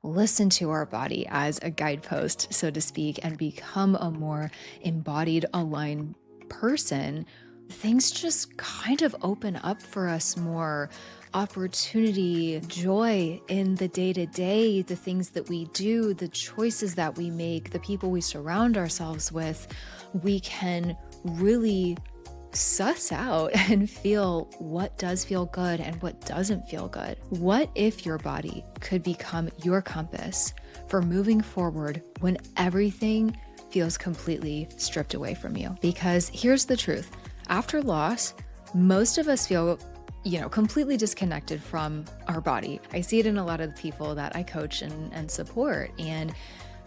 listen to our body as a guidepost, so to speak, and become a more embodied, aligned person, things just kind of open up for us more opportunity, joy in the day to day, the things that we do, the choices that we make, the people we surround ourselves with. We can really suss out and feel what does feel good and what doesn't feel good. What if your body could become your compass for moving forward when everything feels completely stripped away from you? Because here's the truth. After loss, most of us feel completely disconnected from our body. I see it in a lot of the people that I coach and support. And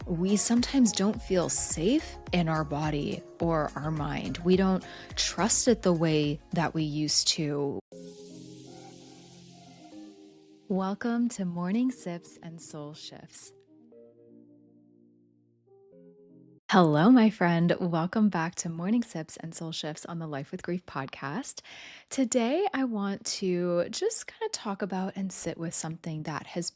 we sometimes don't feel safe in our body or our mind. We don't trust it the way that we used to. Welcome to Mourning Sips and Soul Shifts. Hello, my friend. Welcome back to Morning Sips and Soul Shifts on the Life with Grief podcast. Today, I want to just kind of talk about and sit with something that has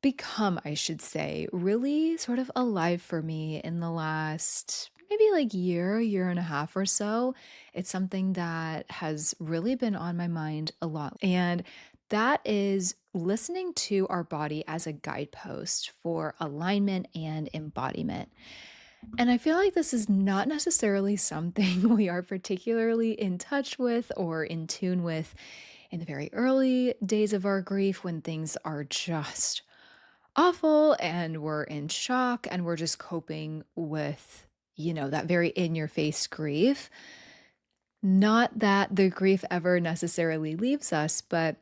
become, I should say, really sort of alive for me in the last maybe like year and a half or so. It's something that has really been on my mind a lot. And that is listening to our body as a guidepost for alignment and embodiment. And I feel like this is not necessarily something we are particularly in touch with or in tune with in the very early days of our grief when things are just awful and we're in shock and we're just coping with, that very in your face grief. Not that the grief ever necessarily leaves us, but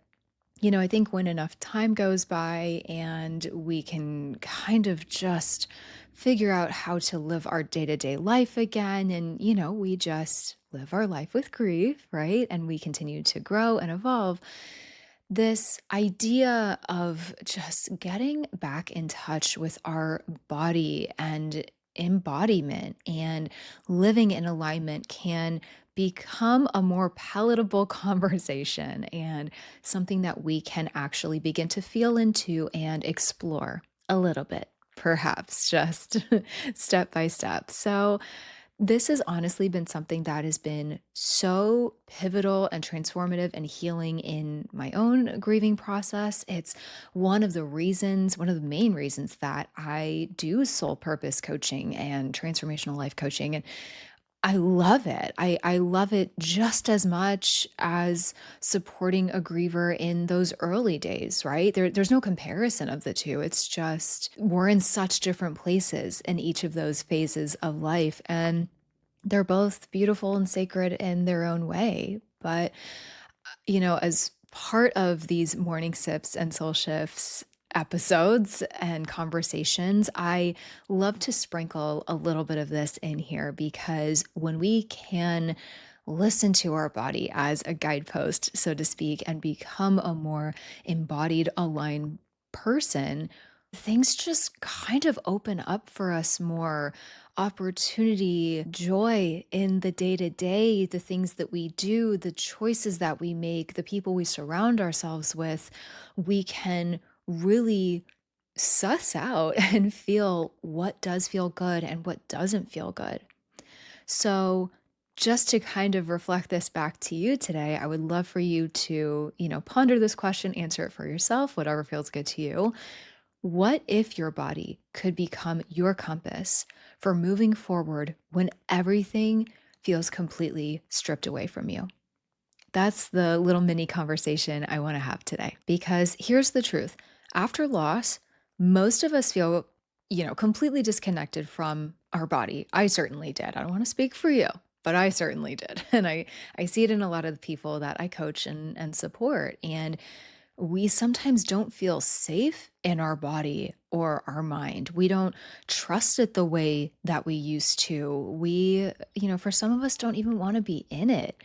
I think when enough time goes by and we can kind of just figure out how to live our day to day life again, and, we just live our life with grief, right? And we continue to grow and evolve. This idea of just getting back in touch with our body and embodiment and living in alignment can become a more palatable conversation and something that we can actually begin to feel into and explore a little bit, perhaps just step by step. So, this has honestly been something that has been so pivotal and transformative and healing in my own grieving process. It's one of the main reasons that I do soul purpose coaching and transformational life coaching. And I love it. I love it just as much as supporting a griever in those early days, right? There's no comparison of the two. It's just we're in such different places in each of those phases of life. And they're both beautiful and sacred in their own way. But, as part of these morning sips and soul shifts episodes and conversations, I love to sprinkle a little bit of this in here because when we can listen to our body as a guidepost, so to speak, and become a more embodied, aligned person, things just kind of open up for us more opportunity, joy in the day to day, the things that we do, the choices that we make, the people we surround ourselves with. We can really suss out and feel what does feel good and what doesn't feel good. So, just to kind of reflect this back to you today, I would love for you to, ponder this question, answer it for yourself, whatever feels good to you. What if your body could become your compass for moving forward when everything feels completely stripped away from you? That's the little mini conversation I want to have today. Because here's the truth. After loss, most of us feel, completely disconnected from our body. I certainly did. I don't want to speak for you, but I certainly did. And I see it in a lot of the people that I coach and support. And we sometimes don't feel safe in our body or our mind. We don't trust it the way that we used to. For some of us, don't even want to be in it,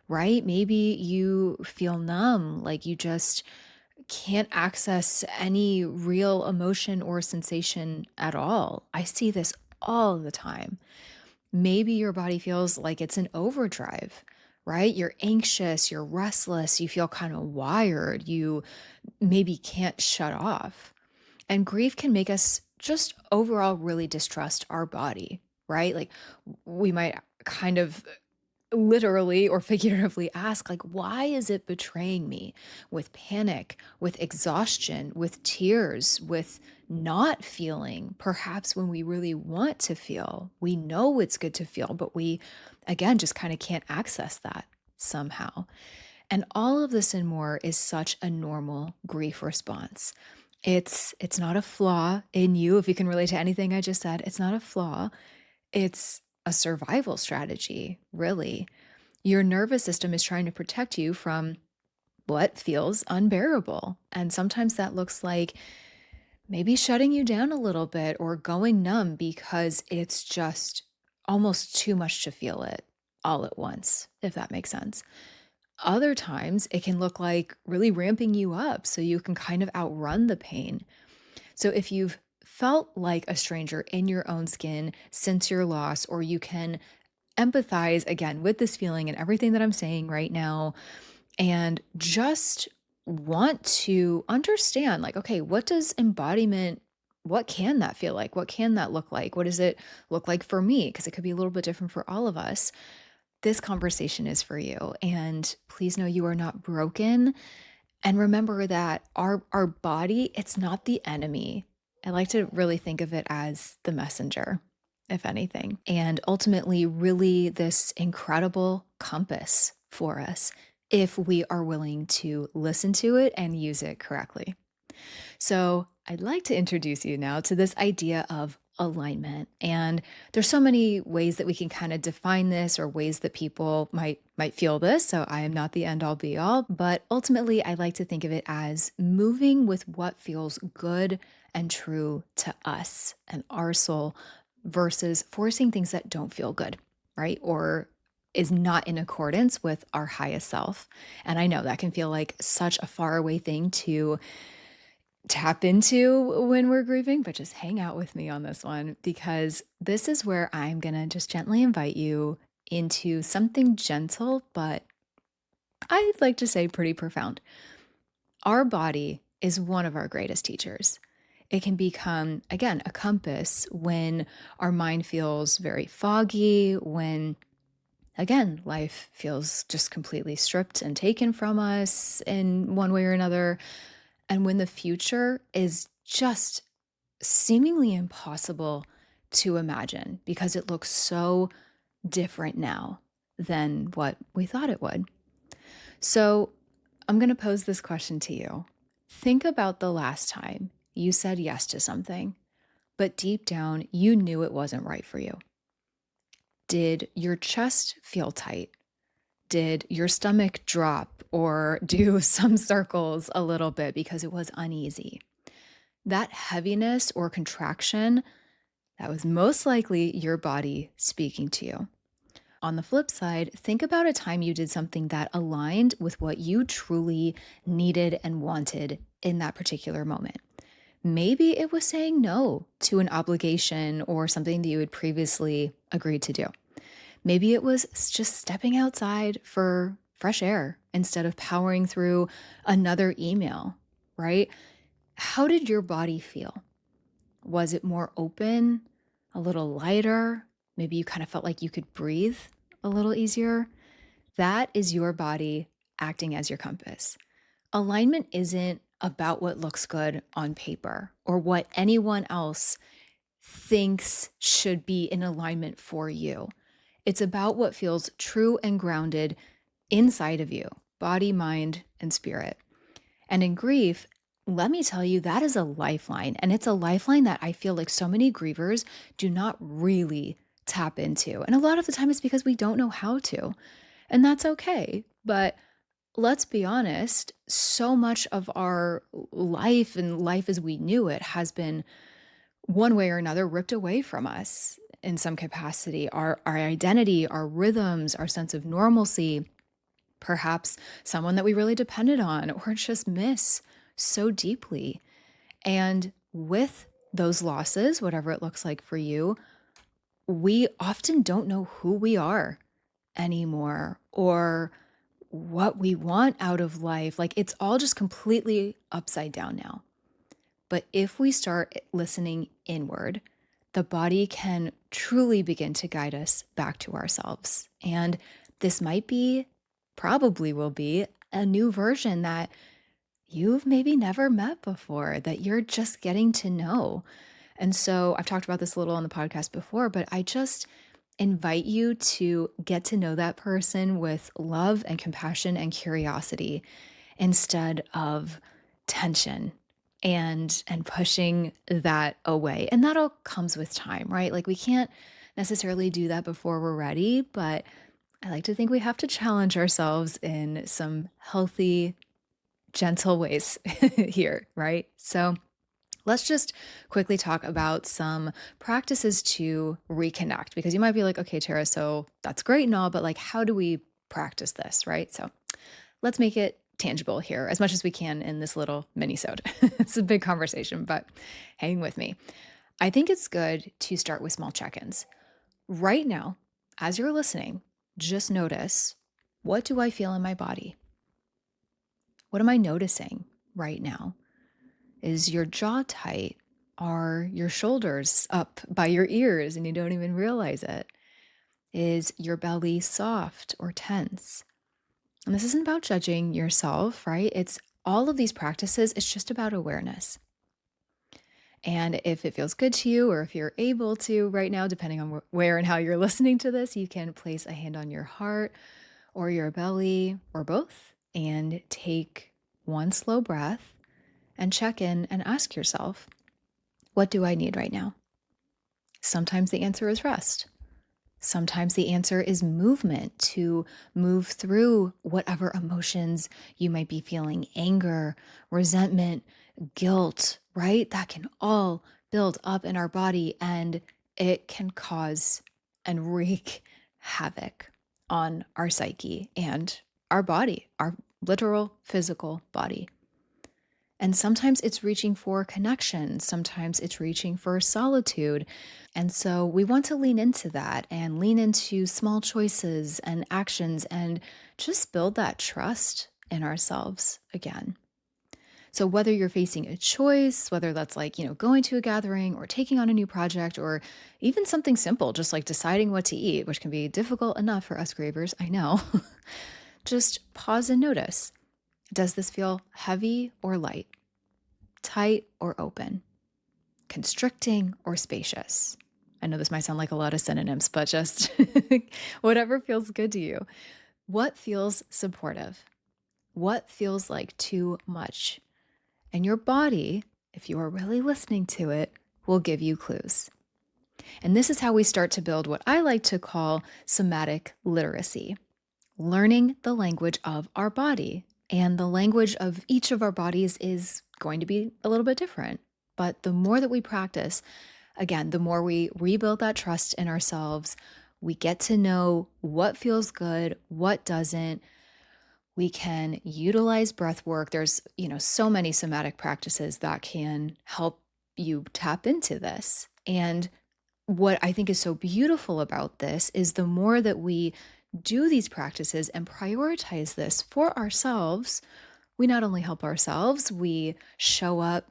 right? Maybe you feel numb, like you just can't access any real emotion or sensation at all. I see this all the time. Maybe your body feels like it's in overdrive, right? You're anxious, you're restless, you feel kind of wired, you maybe can't shut off. And grief can make us just overall really distrust our body, right? Like we might kind of literally or figuratively ask, like, why is it betraying me with panic, with exhaustion, with tears, with not feeling perhaps when we really want to feel? We know it's good to feel, but we, again, just kind of can't access that somehow. And all of this and more is such a normal grief response. It's not a flaw in you. If you can relate to anything I just said, it's not a flaw. It's a survival strategy, really. Your nervous system is trying to protect you from what feels unbearable. And sometimes that looks like maybe shutting you down a little bit or going numb because it's just almost too much to feel it all at once, if that makes sense. Other times, it can look like really ramping you up so you can kind of outrun the pain. So if you've felt like a stranger in your own skin since your loss, or you can empathize again with this feeling and everything that I'm saying right now, and just want to understand, like, okay, what does embodiment, what can that feel like? What can that look like? What does it look like for me? Because it could be a little bit different for all of us. This conversation is for you. And please know you are not broken. And remember that our body, it's not the enemy. I like to really think of it as the messenger, if anything. And ultimately, really this incredible compass for us if we are willing to listen to it and use it correctly. So, I'd like to introduce you now to this idea of alignment. And there's so many ways that we can kind of define this or ways that people might feel this. So, I am not the end all be all, but ultimately I like to think of it as moving with what feels good and true to us and our soul versus forcing things that don't feel good, right? Or is not in accordance with our highest self. And I know that can feel like such a faraway thing to tap into when we're grieving, but just hang out with me on this one because this is where I'm going to just gently invite you into something gentle, but I'd like to say pretty profound. Our body is one of our greatest teachers. It can become, again, a compass when our mind feels very foggy, when, again, life feels just completely stripped and taken from us in one way or another. And when the future is just seemingly impossible to imagine because it looks so different now than what we thought it would. So I'm going to pose this question to you. Think about the last time you said yes to something, but deep down you knew it wasn't right for you. Did your chest feel tight? Did your stomach drop or do some circles a little bit because it was uneasy? That heaviness or contraction, that was most likely your body speaking to you. On the flip side, think about a time you did something that aligned with what you truly needed and wanted in that particular moment. Maybe it was saying no to an obligation or something that you had previously agreed to do. Maybe it was just stepping outside for fresh air instead of powering through another email, right? How did your body feel? Was it more open, a little lighter? Maybe you kind of felt like you could breathe a little easier. That is your body acting as your compass. Alignment isn't about what looks good on paper or what anyone else thinks should be in alignment for you. It's about what feels true and grounded inside of you, body, mind, and spirit. And in grief, let me tell you, that is a lifeline. And it's a lifeline that I feel like so many grievers do not really tap into. And a lot of the time it's because we don't know how to. And that's okay. But let's be honest, so much of our life and life as we knew it has been one way or another ripped away from us in some capacity. Our identity, our rhythms, our sense of normalcy, perhaps someone that we really depended on or just miss so deeply. And with those losses, whatever it looks like for you, we often don't know who we are anymore or what we want out of life. Like it's all just completely upside down now. But if we start listening inward, the body can truly begin to guide us back to ourselves. And this might be, probably will be, a new version that you've maybe never met before, that you're just getting to know. And so I've talked about this a little on the podcast before, but I just invite you to get to know that person with love and compassion and curiosity instead of tension and pushing that away. And that all comes with time, right? Like we can't necessarily do that before we're ready, but I like to think we have to challenge ourselves in some healthy, gentle ways here, right? So let's just quickly talk about some practices to reconnect because you might be like, okay, Tara, so that's great and all, but like, how do we practice this, right? So let's make it tangible here as much as we can in this little mini-sode. It's a big conversation, but hang with me. I think it's good to start with small check-ins. Right now, as you're listening, just notice, what do I feel in my body? What am I noticing right now? Is your jaw tight? Are your shoulders up by your ears and you don't even realize it? Is your belly soft or tense? And this isn't about judging yourself, right? It's all of these practices, it's just about awareness. And if it feels good to you, or if you're able to right now, depending on where and how you're listening to this, you can place a hand on your heart or your belly or both and take one slow breath and check in and ask yourself, what do I need right now? Sometimes the answer is rest. Sometimes the answer is movement, to move through whatever emotions you might be feeling, anger, resentment, guilt, right? That can all build up in our body and it can cause and wreak havoc on our psyche and our body, our literal physical body. And sometimes it's reaching for connection. Sometimes it's reaching for solitude. And so we want to lean into that and lean into small choices and actions and just build that trust in ourselves again. So whether you're facing a choice, whether that's like, going to a gathering or taking on a new project, or even something simple, just like deciding what to eat, which can be difficult enough for us grievers, I know. Just pause and notice. Does this feel heavy or light? Tight or open? Constricting or spacious? I know this might sound like a lot of synonyms, but just whatever feels good to you. What feels supportive? What feels like too much? And your body, if you are really listening to it, will give you clues. And this is how we start to build what I like to call somatic literacy, learning the language of our body. And the language of each of our bodies is going to be a little bit different. But the more that we practice, again, the more we rebuild that trust in ourselves, we get to know what feels good, what doesn't. We can utilize breath work. There's, so many somatic practices that can help you tap into this. And what I think is so beautiful about this is the more that we do these practices and prioritize this for ourselves, we not only help ourselves, we show up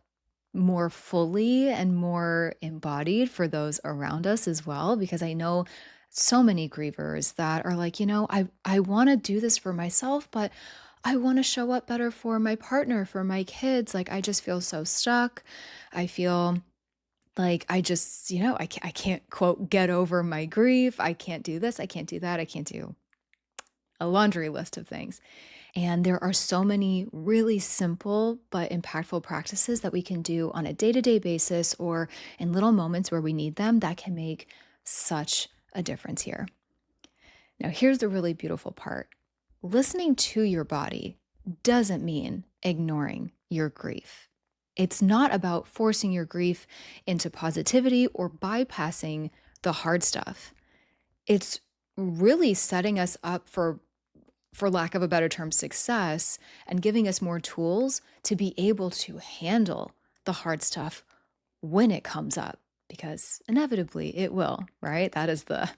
more fully and more embodied for those around us as well. Because I know so many grievers that are like, I want to do this for myself, but I want to show up better for my partner, for my kids. Like, I just feel so stuck. I feel like I just, I can't quote, get over my grief. I can't do this. I can't do that. I can't do a laundry list of things. And there are so many really simple but impactful practices that we can do on a day-to-day basis or in little moments where we need them that can make such a difference here. Now, here's the really beautiful part. Listening to your body doesn't mean ignoring your grief. It's not about forcing your grief into positivity or bypassing the hard stuff. It's really setting us up for lack of a better term, success, and giving us more tools to be able to handle the hard stuff when it comes up, because inevitably it will, right? That is the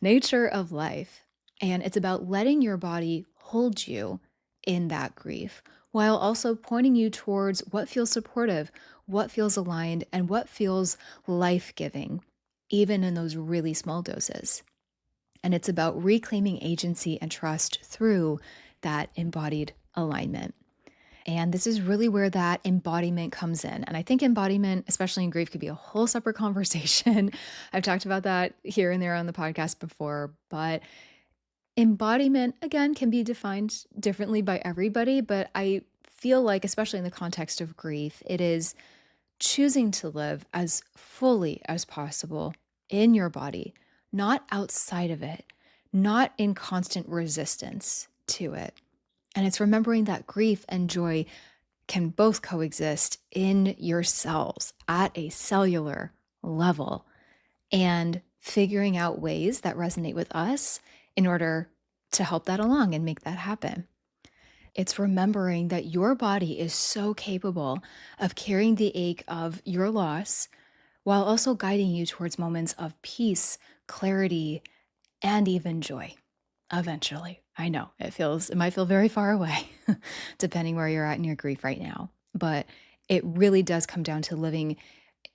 nature of life. And it's about letting your body hold you in that grief while also pointing you towards what feels supportive, what feels aligned, and what feels life giving, even in those really small doses. And it's about reclaiming agency and trust through that embodied alignment. And this is really where that embodiment comes in. And I think embodiment, especially in grief, could be a whole separate conversation. I've talked about that here and there on the podcast before, but embodiment, again, can be defined differently by everybody. But I feel like, especially in the context of grief, it is choosing to live as fully as possible in your body, not outside of it, not in constant resistance to it. And it's remembering that grief and joy can both coexist in your cells at a cellular level and figuring out ways that resonate with us in order to help that along and make that happen. It's remembering that your body is so capable of carrying the ache of your loss while also guiding you towards moments of peace, clarity, and even joy. Eventually. I know it might feel very far away, depending where you're at in your grief right now. But it really does come down to living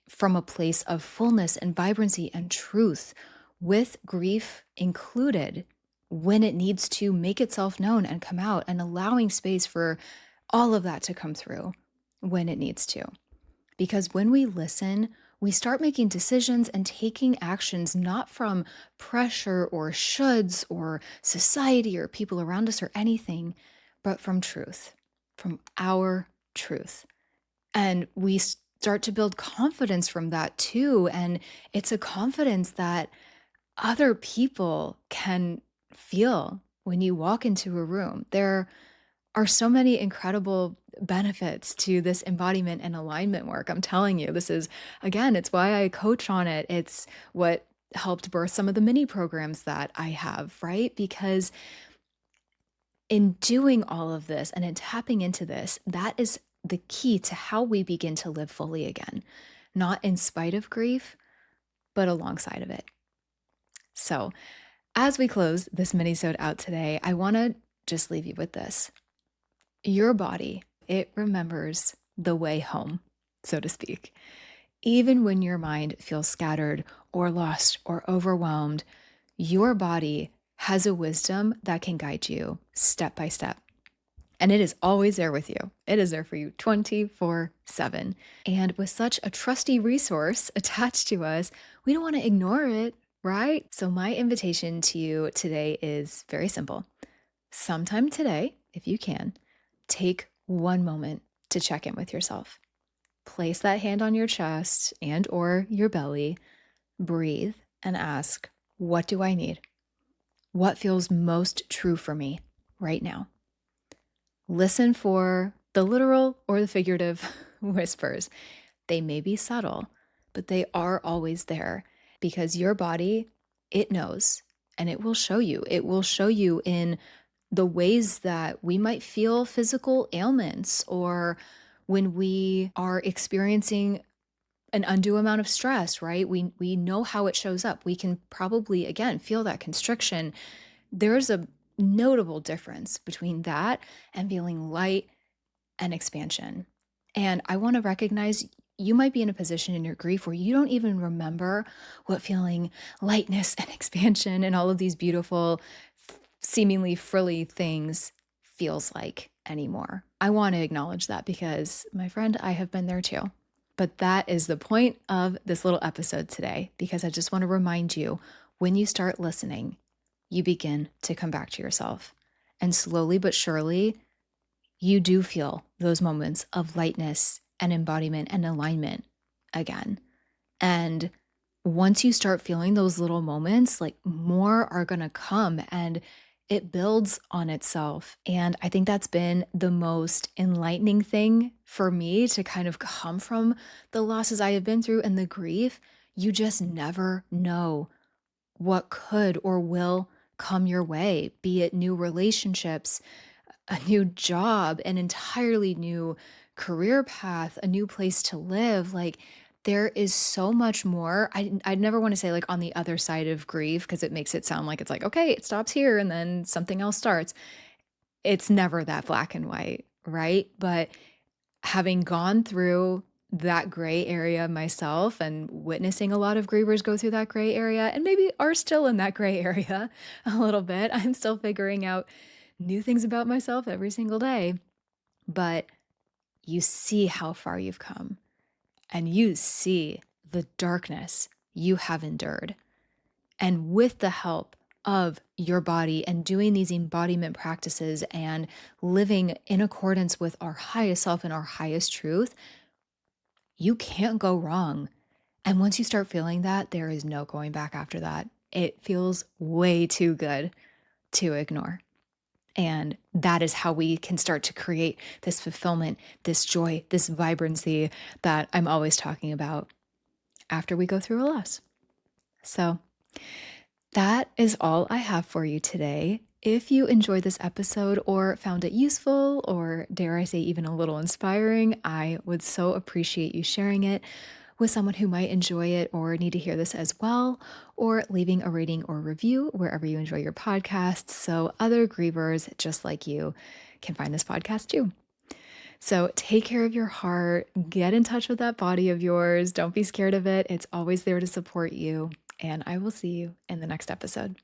from a place of fullness and vibrancy and truth, with grief included when it needs to make itself known and come out, and allowing space for all of that to come through when it needs to. Because when we listen, we start making decisions and taking actions not from pressure or shoulds or society or people around us or anything, but from truth, from our truth. And we start to build confidence from that too. And it's a confidence that other people can feel when you walk into a room. There are so many incredible benefits to this embodiment and alignment work. I'm telling you, this is, again, it's why I coach on it. It's what helped birth some of the mini programs that I have, right? Because in doing all of this and in tapping into this, that is the key to how we begin to live fully again, not in spite of grief, but alongside of it. So, as we close this mini-sode out today, I want to just leave you with this. Your body, it remembers the way home, so to speak. Even when your mind feels scattered or lost or overwhelmed, your body has a wisdom that can guide you step by step. And it is always there with you. It is there for you 24/7. And with such a trusty resource attached to us, we don't want to ignore it, right? So, my invitation to you today is very simple. Sometime today, if you can, take one moment to check in with yourself. Place that hand on your chest and or your belly, breathe and ask, what do I need? What feels most true for me right now? Listen for the literal or the figurative whispers. They may be subtle, but they are always there because your body, it knows and it will show you. It will show you in the ways that we might feel physical ailments or when we are experiencing an undue amount of stress, right? We know how it shows up. We can probably, again, feel that constriction. There's a notable difference between that and feeling light and expansion. And I want to recognize you might be in a position in your grief where you don't even remember what feeling lightness and expansion and all of these beautiful, seemingly frilly things feels like anymore. I want to acknowledge that because, my friend, I have been there too. But that is the point of this little episode today, because I just want to remind you, when you start listening, you begin to come back to yourself. And slowly but surely, you do feel those moments of lightness and embodiment and alignment again. And once you start feeling those little moments, like more are going to come and it builds on itself. And I think that's been the most enlightening thing for me to kind of come from the losses I have been through and the grief. You just never know what could or will come your way, be it new relationships, a new job, an entirely new career path, a new place to live. Like, there is so much more. I'd never want to say like on the other side of grief because it makes it sound like it's like, okay, it stops here and then something else starts. It's never that black and white. right? But having gone through that gray area myself and witnessing a lot of grievers go through that gray area and maybe are still in that gray area a little bit, I'm still figuring out new things about myself every single day. But you see how far you've come and you see the darkness you have endured. And with the help of your body and doing these embodiment practices and living in accordance with our highest self and our highest truth, you can't go wrong. And once you start feeling that, there is no going back after that. It feels way too good to ignore. And that is how we can start to create this fulfillment, this joy, this vibrancy that I'm always talking about after we go through a loss. So that is all I have for you today. If you enjoyed this episode or found it useful, or dare I say, even a little inspiring, I would so appreciate you sharing it with someone who might enjoy it or need to hear this as well, or leaving a rating or review wherever you enjoy your podcasts so other grievers just like you can find this podcast too. So take care of your heart, get in touch with that body of yours. Don't be scared of it. It's always there to support you. And I will see you in the next episode.